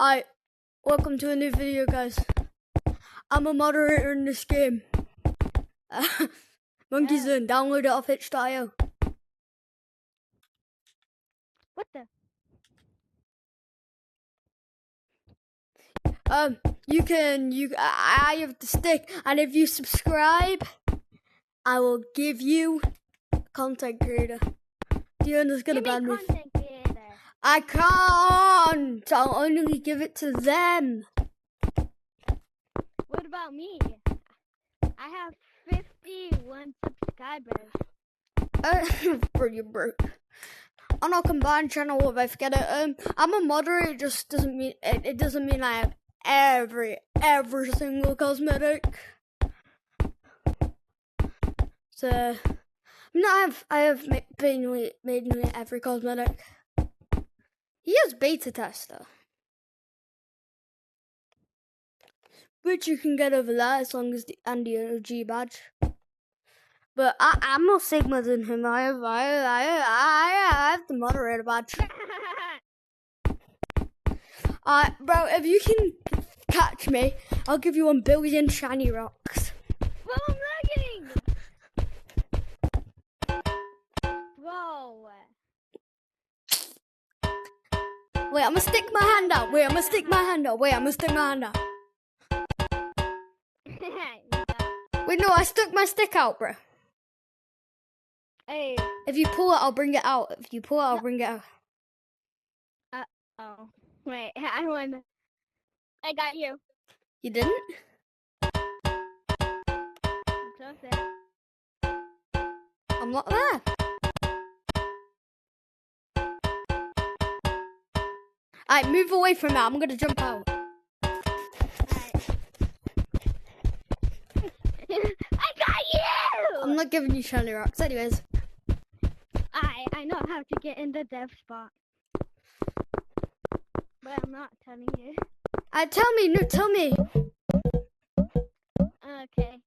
Hi, welcome to a new video, guys. I'm a moderator in this game. Monkey Zone, download it off itch.io. What the? I have the stick, and if you subscribe, I will give you content creator. Diona's gonna ban me. Content creator. I can't! I'll only give it to them. What about me? I have 51 subscribers. Bro, you're broke. On our combined channel, if I forget it, I'm a moderator. It just doesn't mean it doesn't mean I have every single cosmetic. So, no, I have made every cosmetic. He has beta tester, which you can get over there as long as the OG badge. But I'm more Sigma than him. I have the moderator badge. Bro, if you can catch me, I'll give you 1 billion shiny rocks. Bro, I'm lagging! Bro. Wait, I'm gonna stick my hand out. Wait, I'm gonna stick my hand out. Wait, no, I stuck my stick out, bro. Hey. If you pull it, I'll bring it out. If you pull it, I'll bring it out. Oh. Wait, I won. I got you. You didn't? I'm closer. I'm not there. Alright, move away from that. I'm gonna jump out. I got you! I'm not giving you shiny rocks. Anyways. I know how to get in the dev spot. But I'm not telling you. Tell me. Okay.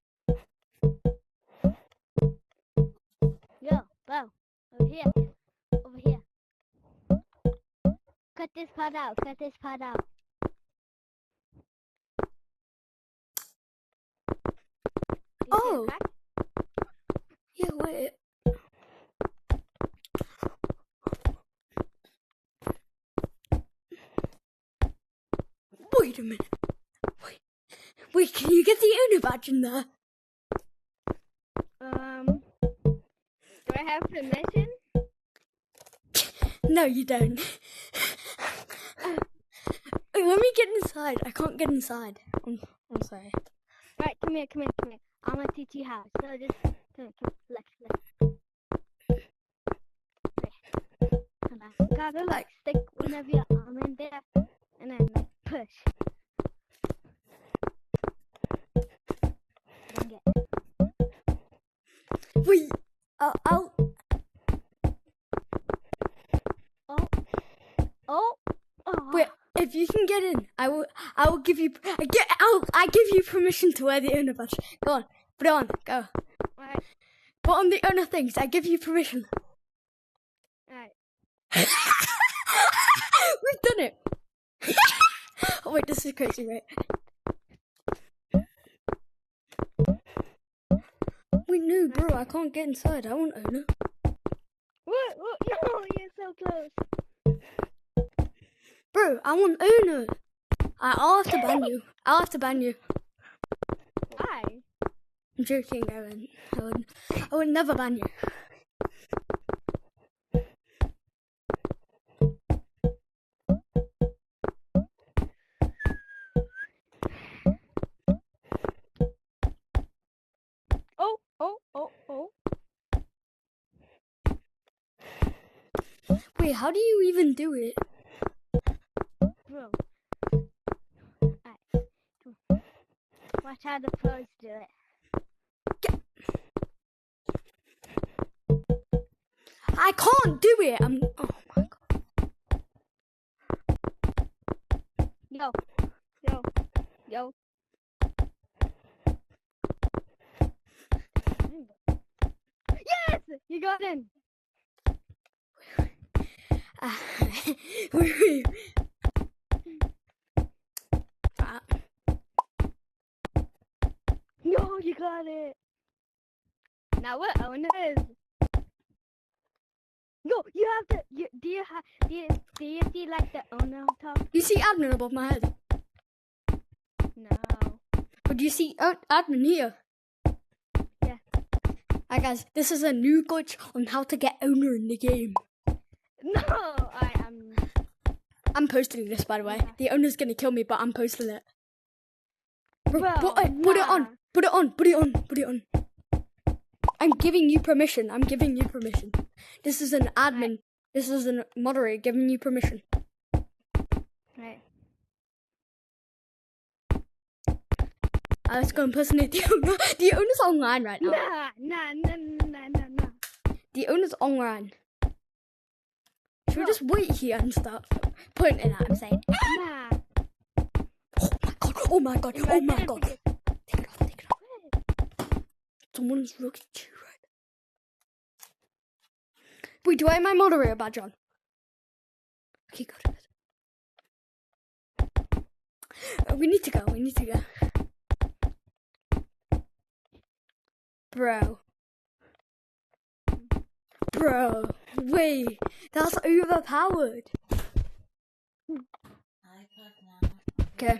Yo, Bo. Over here. Cut this part out. Oh. Yeah, wait. Wait a minute. Wait, can you get the owner badge in there? Do I have permission? No, you don't. Let me get inside. I can't get inside. I'm sorry. Alright, come here. I'm gonna teach you how. So just come left. Come on. Gotta stick one of your arm in there and then push. Wait, I'll. Wait, if you can get in, I will give you. I give you permission to wear the owner badge. Go on, put it on. Go. Alright. Put on the owner things. I give you permission. Alright. We've done it. Oh wait, this is crazy, right? Wait, no, bro, I can't get inside. I want owner. What? No, you're so close. Bro, I want owner. I'll have to ban you. Why? I'm joking, I would never ban you. Oh. Wait, how do you even do it? Bro. Alright. Watch how the pros do it. I can't do it. Oh my god. Yo. Yes! You got in. got it. Now what owners? No, you have to. Do you see like the owner on top? You see admin above my head? No. But do you see admin here? Yeah. Alright guys, this is a new glitch on how to get owner in the game. No, I'm posting this, by the way. Yeah. The owner's gonna kill me, but I'm posting it. Bro, Put it on. nah. Put it on. Put it on. Put it on. I'm giving you permission. I'm giving you permission. This is an admin. This is a moderator giving you permission. Right. Let's go impersonate the owner. The owner's online right now. Nah. The owner's online. Should we just wait here and start pointing at him saying, Nah. oh my god, oh my god. Take it off, take it off. Someone's looking at you right now. Wait, do I have my moderator badge on? Okay, good. We need to go, Bro, wait, that's overpowered. Okay.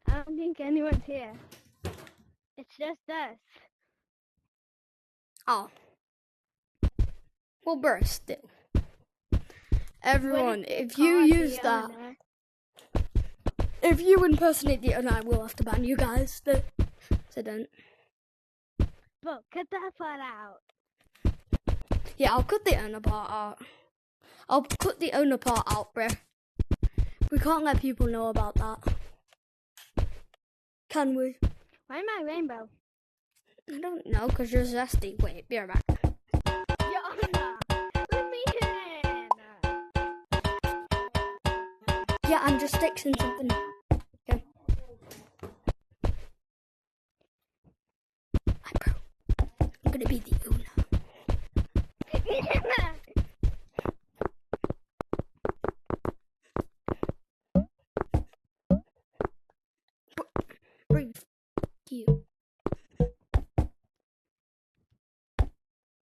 I don't think anyone's here. It's just us. Oh. Well, bro, still. Everyone, if you use that, if you impersonate the owner, I will have to ban you guys. So don't. Bro, cut that part out. Yeah, I'll cut the owner part out. I'll cut the owner part out, bro. We can't let people know about that. Can we? Why am I rainbow? I don't know, because you're zesty. Wait, be right back. Your owner. Let me in. Yeah, I'm just fixing something. Okay. Hi, bro. I'm gonna be the owner. Bro, you.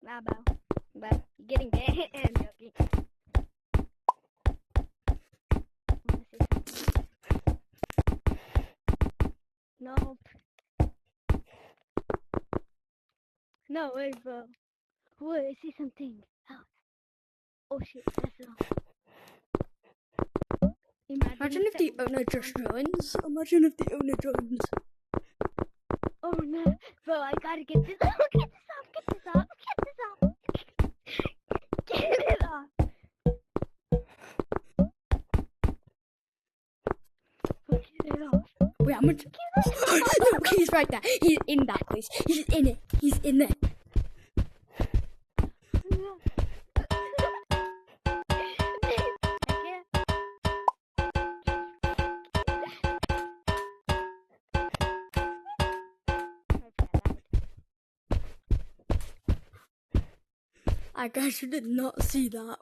Nah, bro. But you're getting banned. I'm joking. Nope. No way, bro. Wait, I see something. Oh shit, that's wrong. Imagine if the owner just joins. Imagine if the owner joins. Oh no, bro, I gotta get this off. Get this off. Get it off. Get it off. Wait, I'm gonna. No, he's right there. He's in that place. He's in it. He's in there. I guess you did not see that.